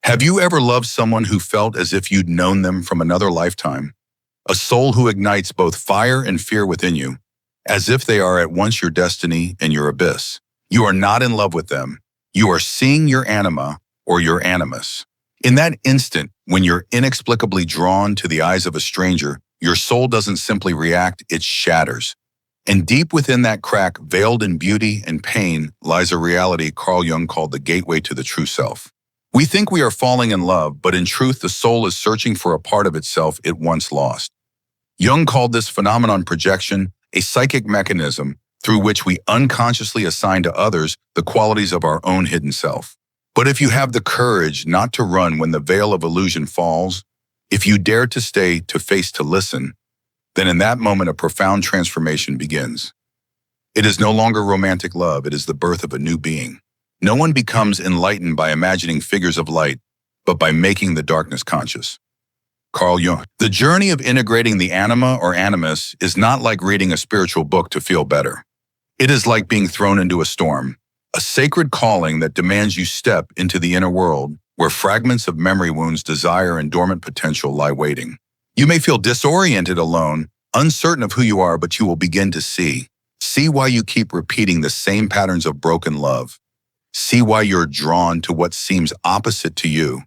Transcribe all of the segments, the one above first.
Have you ever loved someone who felt as if you'd known them from another lifetime? A soul who ignites both fire and fear within you, as if they are at once your destiny and your abyss. You are not in love with them. You are seeing your anima or your animus. In that instant, when you're inexplicably drawn to the eyes of a stranger, your soul doesn't simply react, it shatters. And deep within that crack, veiled in beauty and pain, lies a reality Carl Jung called the gateway to the true self. We think we are falling in love, but in truth, the soul is searching for a part of itself it once lost. Jung called this phenomenon projection, a psychic mechanism through which we unconsciously assign to others the qualities of our own hidden self. But if you have the courage not to run when the veil of illusion falls, if you dare to stay, to face, to listen, then in that moment a profound transformation begins. It is no longer romantic love, it is the birth of a new being. No one becomes enlightened by imagining figures of light, but by making the darkness conscious. Carl Jung. The journey of integrating the anima or animus is not like reading a spiritual book to feel better. It is like being thrown into a storm, a sacred calling that demands you step into the inner world where fragments of memory wounds, desire, and dormant potential lie waiting. You may feel disoriented alone, uncertain of who you are, but you will begin to see. See why you keep repeating the same patterns of broken love. See why you're drawn to what seems opposite to you.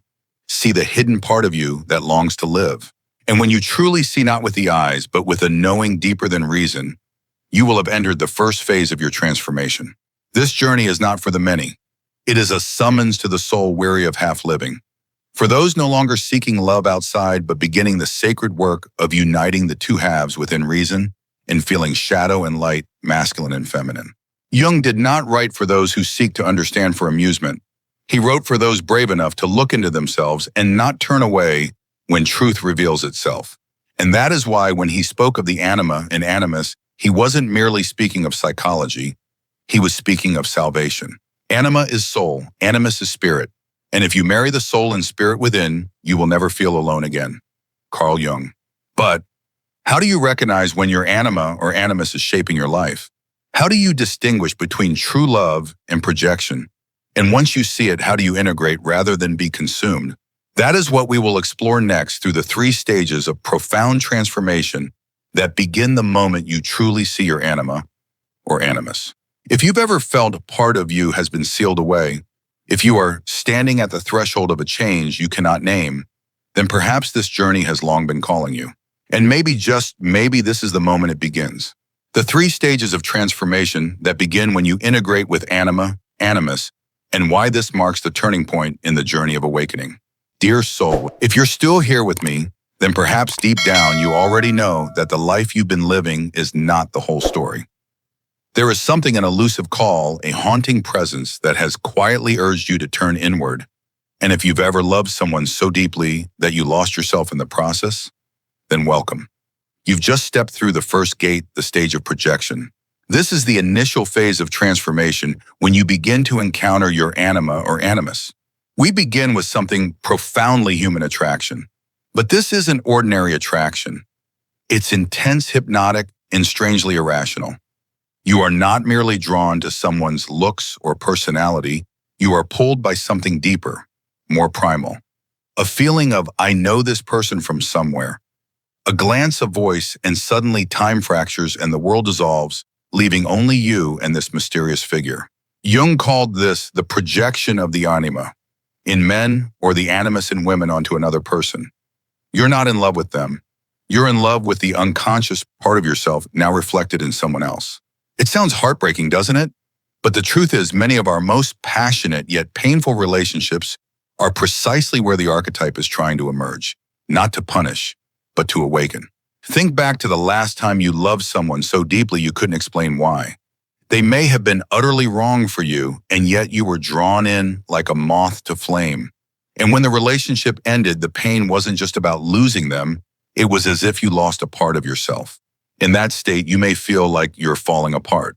See the hidden part of you that longs to live. And when you truly see not with the eyes, but with a knowing deeper than reason, you will have entered the first phase of your transformation. This journey is not for the many. It is a summons to the soul weary of half-living. For those no longer seeking love outside, but beginning the sacred work of uniting the two halves within reason and feeling shadow and light, masculine and feminine. Jung did not write for those who seek to understand for amusement. He wrote for those brave enough to look into themselves and not turn away when truth reveals itself. And that is why when he spoke of the anima and animus, he wasn't merely speaking of psychology, he was speaking of salvation. Anima is soul, animus is spirit. And if you marry the soul and spirit within, you will never feel alone again. Carl Jung. But how do you recognize when your anima or animus is shaping your life? How do you distinguish between true love and projection? And once you see it, how do you integrate rather than be consumed? That is what we will explore next through the 3 stages of profound transformation that begin the moment you truly see your anima or animus. If you've ever felt a part of you has been sealed away, if you are standing at the threshold of a change you cannot name, then perhaps this journey has long been calling you. And maybe, just maybe, this is the moment it begins. The 3 stages of transformation that begin when you integrate with anima, animus, and why this marks the turning point in the journey of awakening. Dear soul, if you're still here with me, then perhaps deep down you already know that the life you've been living is not the whole story. There is something, an elusive call, a haunting presence that has quietly urged you to turn inward. And if you've ever loved someone so deeply that you lost yourself in the process, then welcome. You've just stepped through the first gate, the stage of projection. This is the initial phase of transformation when you begin to encounter your anima or animus. We begin with something profoundly human attraction. But this isn't ordinary attraction. It's intense, hypnotic, and strangely irrational. You are not merely drawn to someone's looks or personality. You are pulled by something deeper, more primal. A feeling of, I know this person from somewhere. A glance, a voice, and suddenly time fractures and the world dissolves, leaving only you and this mysterious figure. Jung called this the projection of the anima, in men or the animus in women onto another person. You're not in love with them. You're in love with the unconscious part of yourself now reflected in someone else. It sounds heartbreaking, doesn't it? But the truth is, many of our most passionate yet painful relationships are precisely where the archetype is trying to emerge, not to punish, but to awaken. Think back to the last time you loved someone so deeply you couldn't explain why. They may have been utterly wrong for you, and yet you were drawn in like a moth to flame. And when the relationship ended, the pain wasn't just about losing them, it was as if you lost a part of yourself. In that state, you may feel like you're falling apart,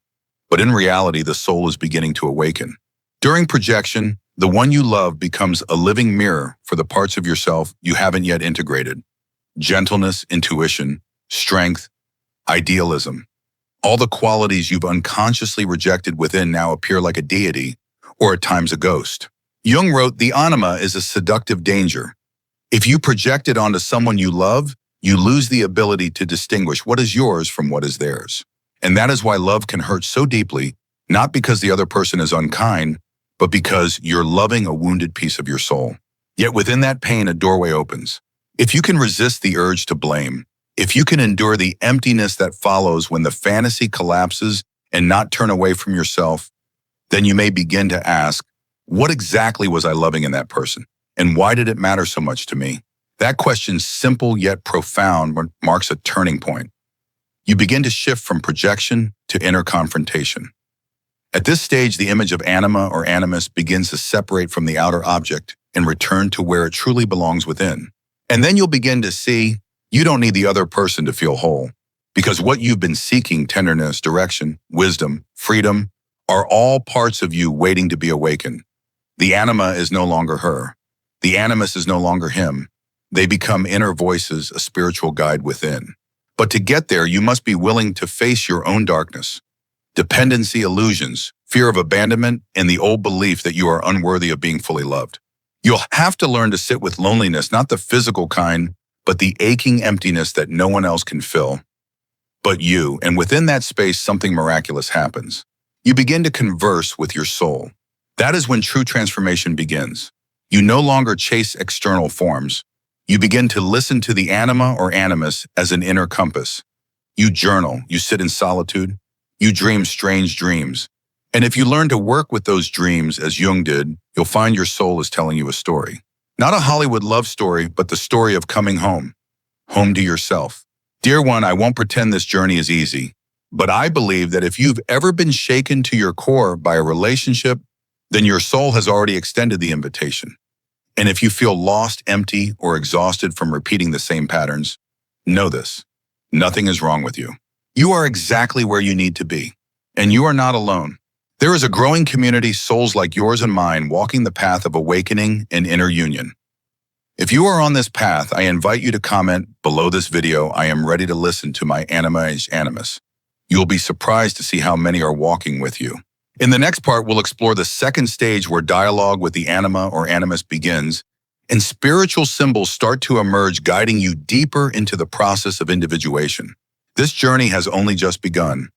but in reality, the soul is beginning to awaken. During projection, the one you love becomes a living mirror for the parts of yourself you haven't yet integrated. Gentleness, intuition, strength, idealism. All the qualities you've unconsciously rejected within now appear like a deity, or at times a ghost. Jung wrote, "The anima is a seductive danger. If you project it onto someone you love, you lose the ability to distinguish what is yours from what is theirs. And that is why love can hurt so deeply, not because the other person is unkind, but because you're loving a wounded piece of your soul. Yet within that pain, a doorway opens. If you can resist the urge to blame, if you can endure the emptiness that follows when the fantasy collapses and not turn away from yourself, then you may begin to ask, what exactly was I loving in that person? And why did it matter so much to me?" That question, simple yet profound, marks a turning point. You begin to shift from projection to inner confrontation. At this stage, the image of anima or animus begins to separate from the outer object and return to where it truly belongs within. And then you'll begin to see you don't need the other person to feel whole, because what you've been seeking, tenderness, direction, wisdom, freedom, are all parts of you waiting to be awakened. The anima is no longer her. The animus is no longer him. They become inner voices, a spiritual guide within. But to get there, you must be willing to face your own darkness, dependency illusions, fear of abandonment, and the old belief that you are unworthy of being fully loved. You'll have to learn to sit with loneliness, not the physical kind, but the aching emptiness that no one else can fill but you. And within that space, something miraculous happens. You begin to converse with your soul. That is when true transformation begins. You no longer chase external forms. You begin to listen to the anima or animus as an inner compass. You journal, you sit in solitude, you dream strange dreams. And if you learn to work with those dreams as Jung did, you'll find your soul is telling you a story. Not a Hollywood love story, but the story of coming home. Home to yourself. Dear one, I won't pretend this journey is easy, but I believe that if you've ever been shaken to your core by a relationship, then your soul has already extended the invitation. And if you feel lost, empty, or exhausted from repeating the same patterns, know this: nothing is wrong with you. You are exactly where you need to be, and you are not alone. There is a growing community, souls like yours and mine, walking the path of awakening and inner union. If you are on this path, I invite you to comment below this video, "I am ready to listen to my Anima and Animus." You'll be surprised to see how many are walking with you. In the next part, we'll explore the second stage where dialogue with the anima or animus begins, and spiritual symbols start to emerge, guiding you deeper into the process of individuation. This journey has only just begun,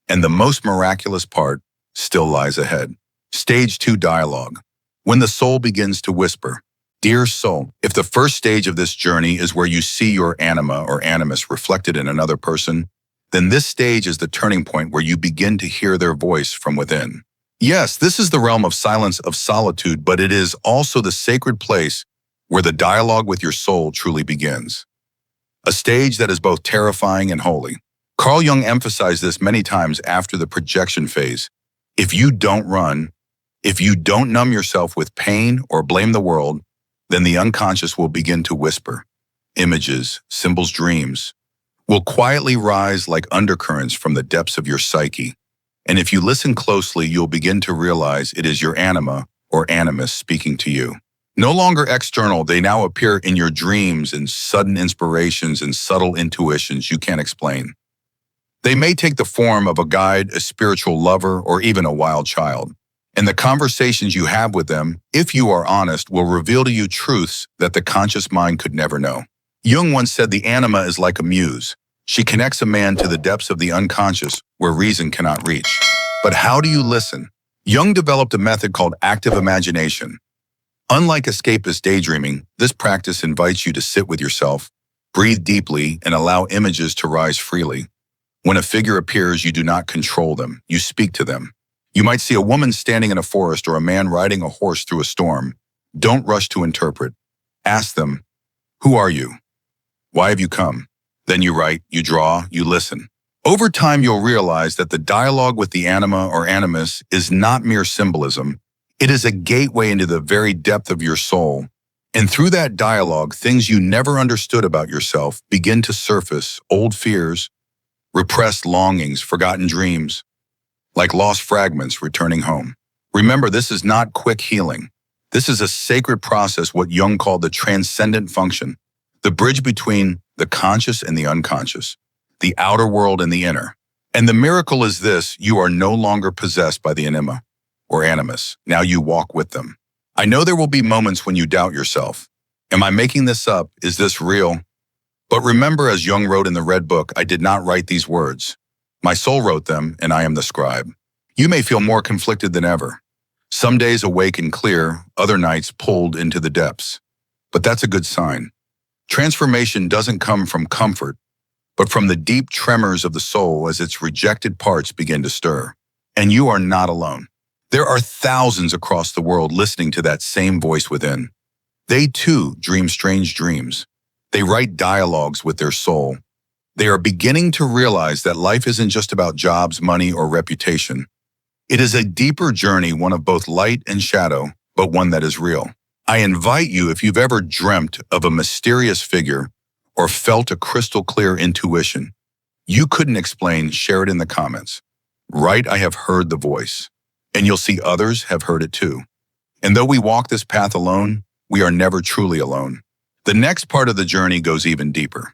and the most miraculous part still lies ahead. Stage 2, dialogue. When the soul begins to whisper. Dear soul, if the first stage of this journey is where you see your anima or animus reflected in another person, then this stage is the turning point where you begin to hear their voice from within. Yes, this is the realm of silence, of solitude, but it is also the sacred place where the dialogue with your soul truly begins. A stage that is both terrifying and holy. Carl Jung emphasized this many times after the projection phase. If you don't run, if you don't numb yourself with pain or blame the world, then the unconscious will begin to whisper. Images, symbols, dreams will quietly rise like undercurrents from the depths of your psyche. And if you listen closely, you'll begin to realize it is your anima or animus speaking to you. No longer external, they now appear in your dreams and sudden inspirations and subtle intuitions you can't explain. They may take the form of a guide, a spiritual lover, or even a wild child. And the conversations you have with them, if you are honest, will reveal to you truths that the conscious mind could never know. Jung once said the anima is like a muse. She connects a man to the depths of the unconscious where reason cannot reach. But how do you listen? Jung developed a method called active imagination. Unlike escapist daydreaming, this practice invites you to sit with yourself, breathe deeply, and allow images to rise freely. When a figure appears, you do not control them, you speak to them. You might see a woman standing in a forest or a man riding a horse through a storm. Don't rush to interpret. Ask them, who are you? Why have you come? Then you write, you draw, you listen. Over time, you'll realize that the dialogue with the anima or animus is not mere symbolism. It is a gateway into the very depth of your soul. And through that dialogue, things you never understood about yourself begin to surface: old fears, repressed longings, forgotten dreams, like lost fragments returning home. Remember, this is not quick healing. This is a sacred process, what Jung called the transcendent function, the bridge between the conscious and the unconscious, the outer world and the inner. And the miracle is this: you are no longer possessed by the anima or animus. Now you walk with them. I know there will be moments when you doubt yourself. Am I making this up? Is this real? But remember, as Jung wrote in the Red Book, I did not write these words. My soul wrote them, and I am the scribe. You may feel more conflicted than ever. Some days awake and clear, other nights pulled into the depths. But that's a good sign. Transformation doesn't come from comfort, but from the deep tremors of the soul as its rejected parts begin to stir. And you are not alone. There are thousands across the world listening to that same voice within. They too dream strange dreams. They write dialogues with their soul. They are beginning to realize that life isn't just about jobs, money, or reputation. It is a deeper journey, one of both light and shadow, but one that is real. I invite you, if you've ever dreamt of a mysterious figure or felt a crystal clear intuition you couldn't explain, share it in the comments. Write, I have heard the voice, and you'll see others have heard it too. And though we walk this path alone, we are never truly alone. The next part of the journey goes even deeper.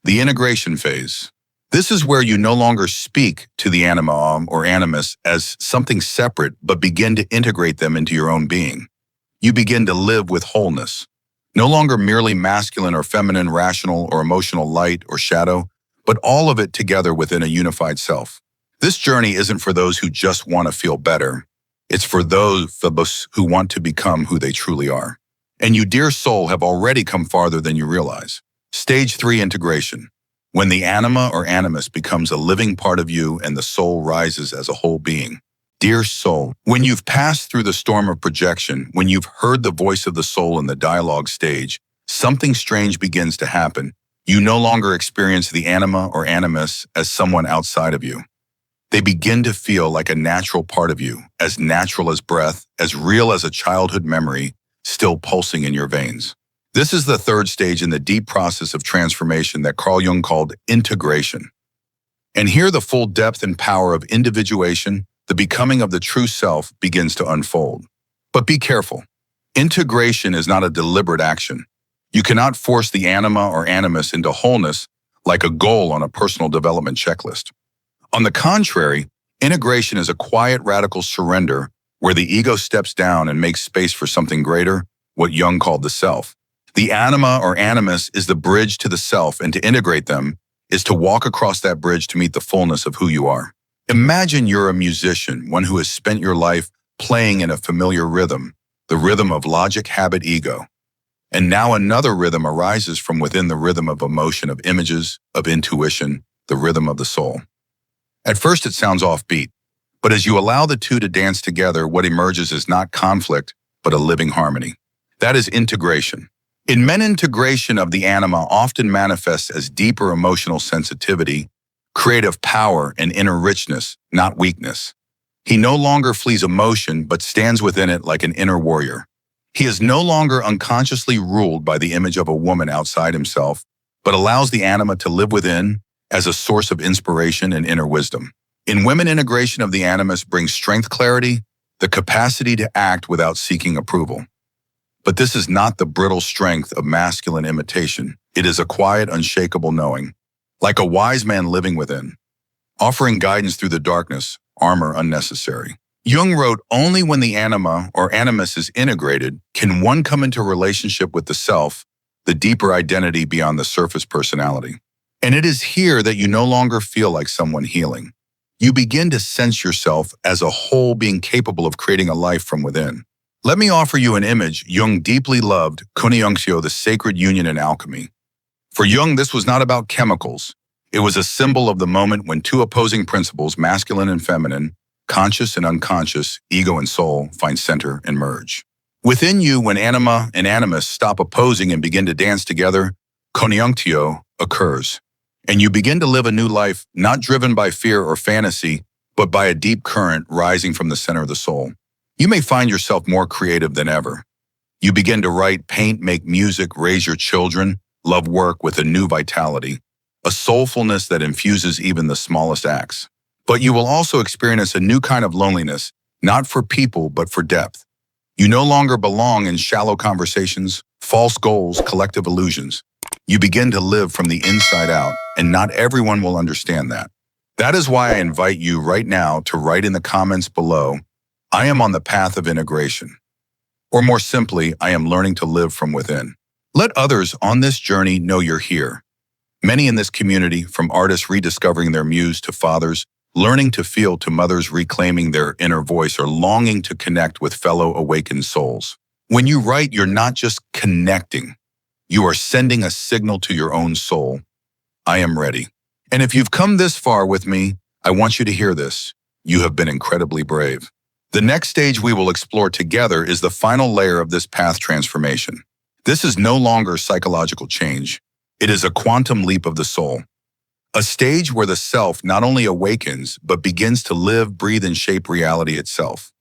The integration phase. This is where you no longer speak to the anima or animus as something separate, but begin to integrate them into your own being. You begin to live with wholeness, no longer merely masculine or feminine, rational or emotional, light or shadow, but all of it together within a unified self. This journey isn't for those who just want to feel better. It's for those of us who want to become who they truly are. And you, dear soul, have already come farther than you realize. Stage 3, integration. When the anima or animus becomes a living part of you and the soul rises as a whole being. Dear soul, when you've passed through the storm of projection, when you've heard the voice of the soul in the dialogue stage, something strange begins to happen. You no longer experience the anima or animus as someone outside of you. They begin to feel like a natural part of you, as natural as breath, as real as a childhood memory, still pulsing in your veins. This is the third stage in the deep process of transformation that Carl Jung called integration. And here the full depth and power of individuation, the becoming of the true self, begins to unfold. But be careful. Integration is not a deliberate action. You cannot force the anima or animus into wholeness like a goal on a personal development checklist. On the contrary, integration is a quiet, radical surrender where the ego steps down and makes space for something greater, what Jung called the self. The anima or animus is the bridge to the self, and to integrate them is to walk across that bridge to meet the fullness of who you are. Imagine you're a musician, one who has spent your life playing in a familiar rhythm, the rhythm of logic, habit, ego. And now another rhythm arises from within, the rhythm of emotion, of images, of intuition, the rhythm of the soul. At first it sounds offbeat, but as you allow the two to dance together, what emerges is not conflict, but a living harmony. That is integration. In men, integration of the anima often manifests as deeper emotional sensitivity, creative power, and inner richness, not weakness. He no longer flees emotion, but stands within it like an inner warrior. He is no longer unconsciously ruled by the image of a woman outside himself, but allows the anima to live within as a source of inspiration and inner wisdom. In women, integration of the animus brings strength, clarity, the capacity to act without seeking approval. But this is not the brittle strength of masculine imitation. It is a quiet, unshakable knowing, like a wise man living within, offering guidance through the darkness, armor unnecessary. Jung wrote, only when the anima or animus is integrated can one come into relationship with the self, the deeper identity beyond the surface personality. And it is here that you no longer feel like someone healing. You begin to sense yourself as a whole being capable of creating a life from within. Let me offer you an image Jung deeply loved, conjunctio, the sacred union in alchemy. For Jung, this was not about chemicals. It was a symbol of the moment when two opposing principles, masculine and feminine, conscious and unconscious, ego and soul, find center and merge. Within you, when anima and animus stop opposing and begin to dance together, conjunctio occurs. And you begin to live a new life, not driven by fear or fantasy, but by a deep current rising from the center of the soul. You may find yourself more creative than ever. You begin to write, paint, make music, raise your children, love work with a new vitality, a soulfulness that infuses even the smallest acts. But you will also experience a new kind of loneliness, not for people, but for depth. You no longer belong in shallow conversations, false goals, collective illusions. You begin to live from the inside out, and not everyone will understand that. That is why I invite you right now to write in the comments below, I am on the path of integration. Or more simply, I am learning to live from within. Let others on this journey know you're here. Many in this community, from artists rediscovering their muse to fathers, learning to feel to mothers reclaiming their inner voice, are longing to connect with fellow awakened souls. When you write, you're not just connecting. You are sending a signal to your own soul. I am ready. And if you've come this far with me, I want you to hear this. You have been incredibly brave. The next stage we will explore together is the final layer of this path transformation. This is no longer psychological change. It is a quantum leap of the soul. A stage where the self not only awakens, but begins to live, breathe, and shape reality itself.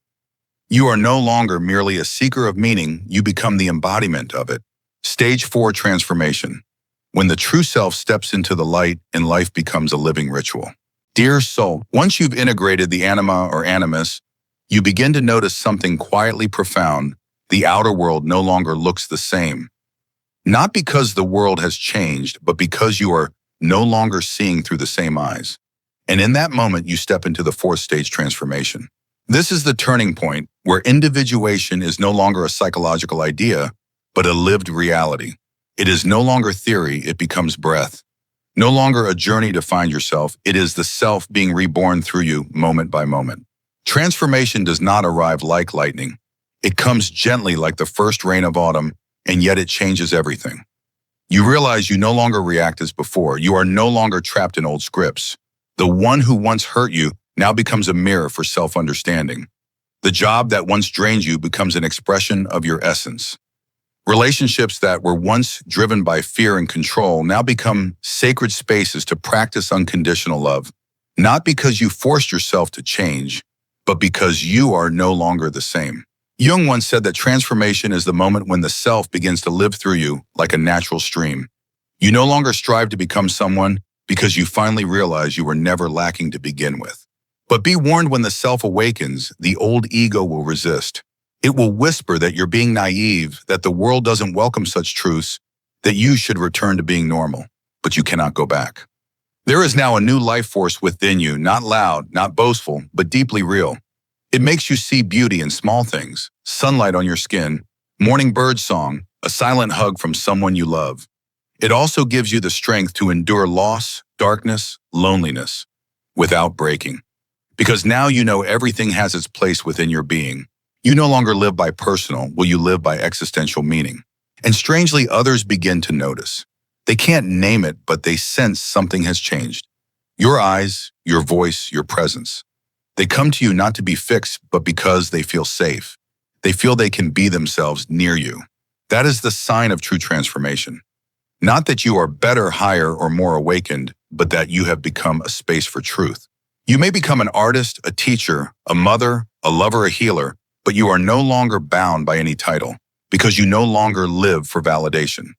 You are no longer merely a seeker of meaning, you become the embodiment of it. Stage 4 transformation. When the true self steps into the light and life becomes a living ritual. Dear soul, once you've integrated the anima or animus, you begin to notice something quietly profound. The outer world no longer looks the same. Not because the world has changed, but because you are no longer seeing through the same eyes. And in that moment, you step into the 4th stage transformation. This is the turning point where individuation is no longer a psychological idea, but a lived reality. It is no longer theory, it becomes breath. No longer a journey to find yourself, it is the self being reborn through you moment by moment. Transformation does not arrive like lightning. It comes gently like the first rain of autumn, and yet it changes everything. You realize you no longer react as before. You are no longer trapped in old scripts. The one who once hurt you now becomes a mirror for self-understanding. The job that once drained you becomes an expression of your essence. Relationships that were once driven by fear and control now become sacred spaces to practice unconditional love, not because you forced yourself to change, but because you are no longer the same. Jung once said that transformation is the moment when the self begins to live through you like a natural stream. You no longer strive to become someone because you finally realize you were never lacking to begin with. But be warned, when the self awakens, the old ego will resist. It will whisper that you're being naive, that the world doesn't welcome such truths, that you should return to being normal, but you cannot go back. There is now a new life force within you, not loud, not boastful, but deeply real. It makes you see beauty in small things, sunlight on your skin, morning bird song, a silent hug from someone you love. It also gives you the strength to endure loss, darkness, loneliness, without breaking. Because now you know everything has its place within your being. You no longer live by personal, you live by existential meaning. And strangely, others begin to notice. They can't name it, but they sense something has changed. Your eyes, your voice, your presence. They come to you not to be fixed, but because they feel safe. They feel they can be themselves near you. That is the sign of true transformation. Not that you are better, higher, or more awakened, but that you have become a space for truth. You may become an artist, a teacher, a mother, a lover, a healer, but you are no longer bound by any title, because you no longer live for validation.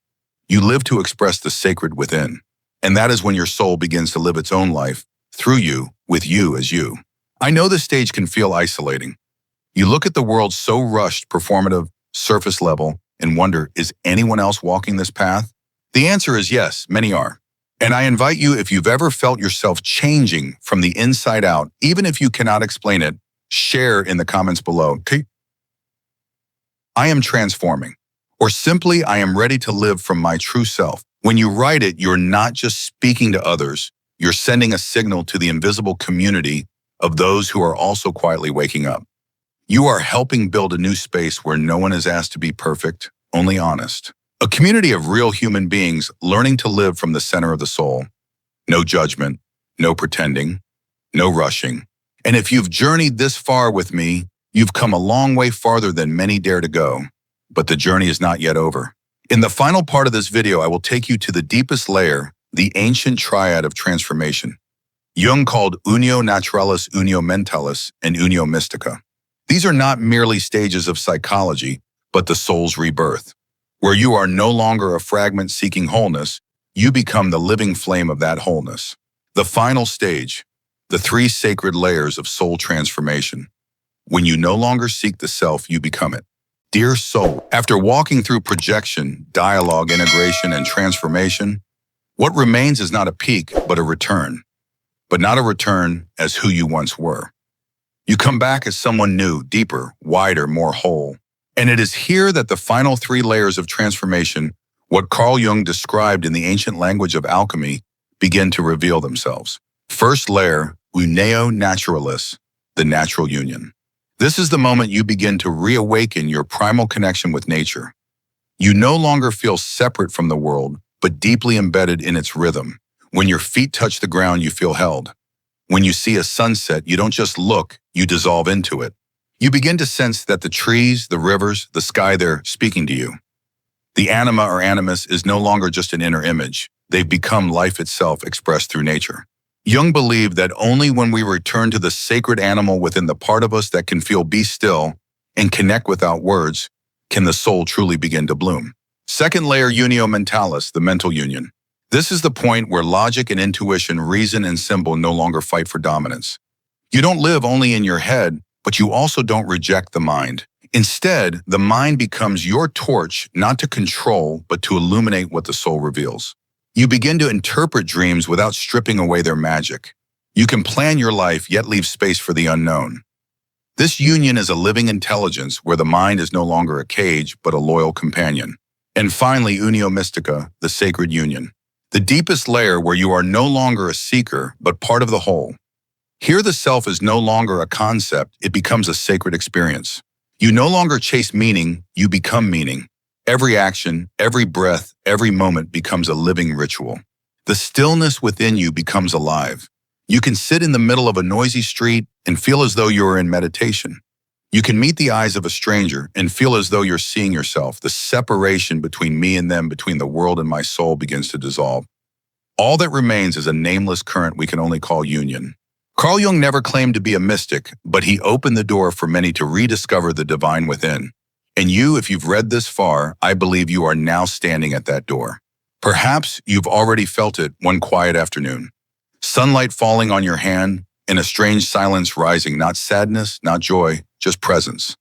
You live to express the sacred within. And that is when your soul begins to live its own life, through you, with you as you. I know this stage can feel isolating. You look at the world so rushed, performative, surface level, and wonder, is anyone else walking this path? The answer is yes, many are. And I invite you, if you've ever felt yourself changing from the inside out, even if you cannot explain it, share in the comments below. Okay? I am transforming. Or simply, I am ready to live from my true self. When you write it, you're not just speaking to others, you're sending a signal to the invisible community of those who are also quietly waking up. You are helping build a new space where no one is asked to be perfect, only honest. A community of real human beings learning to live from the center of the soul. No judgment, no pretending, no rushing. And if you've journeyed this far with me, you've come a long way farther than many dare to go. But the journey is not yet over. In the final part of this video, I will take you to the deepest layer, the ancient triad of transformation. Jung called unio naturalis, unio mentalis, and unio mystica. These are not merely stages of psychology, but the soul's rebirth. Where you are no longer a fragment seeking wholeness, you become the living flame of that wholeness. The final stage, the 3 sacred layers of soul transformation. When you no longer seek the self, you become it. Dear soul, after walking through projection, dialogue, integration, and transformation, what remains is not a peak, but a return. But not a return as who you once were. You come back as someone new, deeper, wider, more whole. And it is here that the final three layers of transformation, what Carl Jung described in the ancient language of alchemy, begin to reveal themselves. First layer, unio naturalis, the natural union. This is the moment you begin to reawaken your primal connection with nature. You no longer feel separate from the world, but deeply embedded in its rhythm. When your feet touch the ground, you feel held. When you see a sunset, you don't just look, you dissolve into it. You begin to sense that the trees, the rivers, the sky, they're speaking to you. The anima or animus is no longer just an inner image. They've become life itself expressed through nature. Jung believed that only when we return to the sacred animal within the part of us that can feel be still and connect without words, can the soul truly begin to bloom. Second layer, unio mentalis, the mental union. This is the point where logic and intuition, reason and symbol no longer fight for dominance. You don't live only in your head, but you also don't reject the mind. Instead, the mind becomes your torch, not to control, but to illuminate what the soul reveals. You begin to interpret dreams without stripping away their magic. You can plan your life, yet leave space for the unknown. This union is a living intelligence where the mind is no longer a cage, but a loyal companion. And finally, unio mystica, the sacred union. The deepest layer where you are no longer a seeker, but part of the whole. Here the self is no longer a concept, it becomes a sacred experience. You no longer chase meaning, you become meaning. Every action, every breath, every moment becomes a living ritual. The stillness within you becomes alive. You can sit in the middle of a noisy street and feel as though you are in meditation. You can meet the eyes of a stranger and feel as though you're seeing yourself. The separation between me and them, between the world and my soul, begins to dissolve. All that remains is a nameless current we can only call union. Carl Jung never claimed to be a mystic, but he opened the door for many to rediscover the divine within. And you, if you've read this far, I believe you are now standing at that door. Perhaps you've already felt it one quiet afternoon. Sunlight falling on your hand, and a strange silence rising, not sadness, not joy, just presence.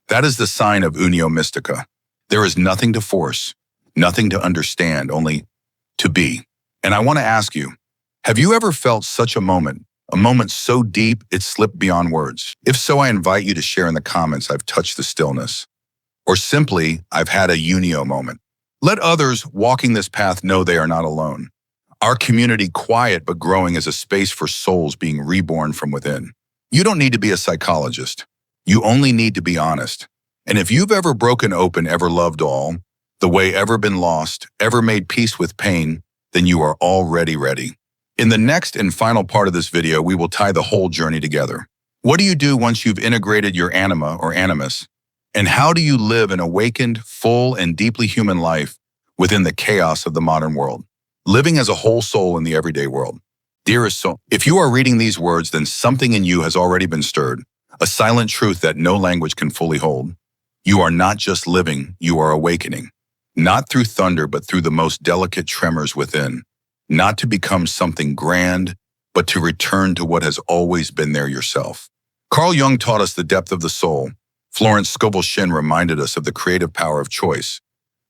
That is the sign of unio mystica. There is nothing to force, nothing to understand, only to be. And I want to ask you, have you ever felt such a moment so deep it slipped beyond words? If so, I invite you to share in the comments, I've touched the stillness. Or simply, I've had a unio moment. Let others walking this path know they are not alone. Our community, quiet but growing, is a space for souls being reborn from within. You don't need to be a psychologist. You only need to be honest. And if you've ever broken open, ever loved all, the way, ever been lost, ever made peace with pain, then you are already ready. In the next and final part of this video, we will tie the whole journey together. What do you do once you've integrated your anima or animus? And how do you live an awakened, full, and deeply human life within the chaos of the modern world? Living as a whole soul in the everyday world. Dearest soul, if you are reading these words, then something in you has already been stirred, a silent truth that no language can fully hold. You are not just living, you are awakening. Not through thunder, but through the most delicate tremors within. Not to become something grand, but to return to what has always been there yourself. Carl Jung taught us the depth of the soul. Florence Scovel-Shinn reminded us of the creative power of choice.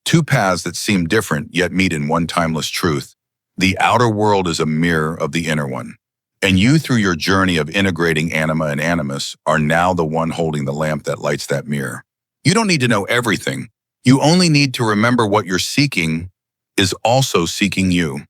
Two paths that seem different yet meet in one timeless truth. The outer world is a mirror of the inner one. And you, through your journey of integrating anima and animus, are now the one holding the lamp that lights that mirror. You don't need to know everything. You only need to remember what you're seeking is also seeking you.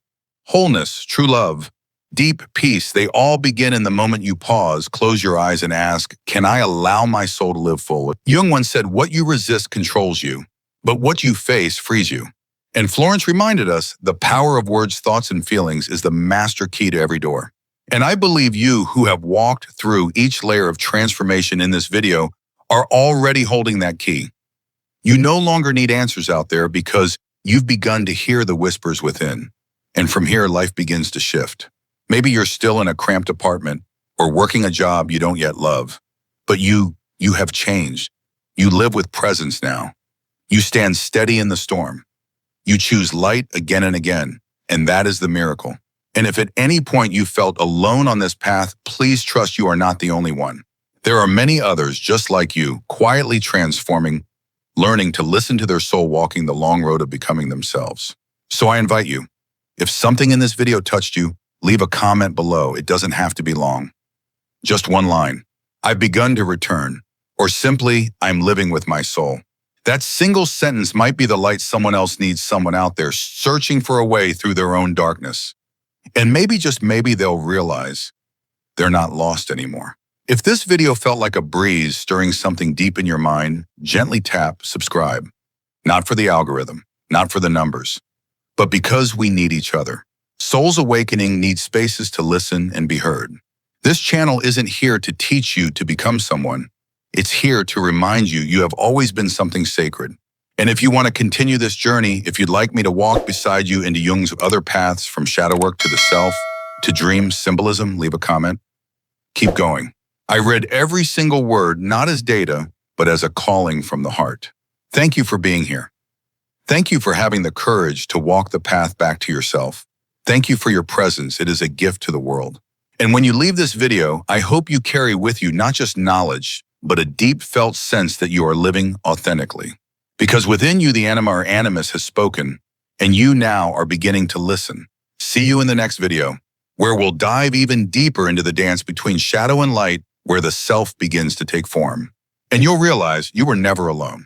Wholeness, true love, deep peace, they all begin in the moment you pause, close your eyes, and ask, can I allow my soul to live full? Jung once said, what you resist controls you, but what you face frees you. And Florence reminded us, the power of words, thoughts, and feelings is the master key to every door. And I believe you who have walked through each layer of transformation in this video are already holding that key. You no longer need answers out there because you've begun to hear the whispers within. And from here, life begins to shift. Maybe you're still in a cramped apartment or working a job you don't yet love, but you have changed. You live with presence now. You stand steady in the storm. You choose light again and again, and that is the miracle. And if at any point you felt alone on this path, please trust you are not the only one. There are many others just like you, quietly transforming, learning to listen to their soul, walking the long road of becoming themselves. So I invite you, if something in this video touched you, leave a comment below. It doesn't have to be long. Just one line. I've begun to return. Or simply, I'm living with my soul. That single sentence might be the light someone else needs, someone out there searching for a way through their own darkness. And maybe, just maybe, they'll realize they're not lost anymore. If this video felt like a breeze stirring something deep in your mind, gently tap subscribe. Not for the algorithm, not for the numbers, but because we need each other. Soul's Awakening needs spaces to listen and be heard. This channel isn't here to teach you to become someone. It's here to remind you you have always been something sacred. And if you want to continue this journey, if you'd like me to walk beside you into Jung's other paths, from shadow work to the self, to dream symbolism, leave a comment. Keep going. I read every single word, not as data, but as a calling from the heart. Thank you for being here. Thank you for having the courage to walk the path back to yourself. Thank you for your presence. It is a gift to the world. And when you leave this video, I hope you carry with you not just knowledge, but a deep felt sense that you are living authentically. Because within you, the Anima or Animus has spoken, and you now are beginning to listen. See you in the next video, where we'll dive even deeper into the dance between shadow and light, where the self begins to take form. And you'll realize you were never alone.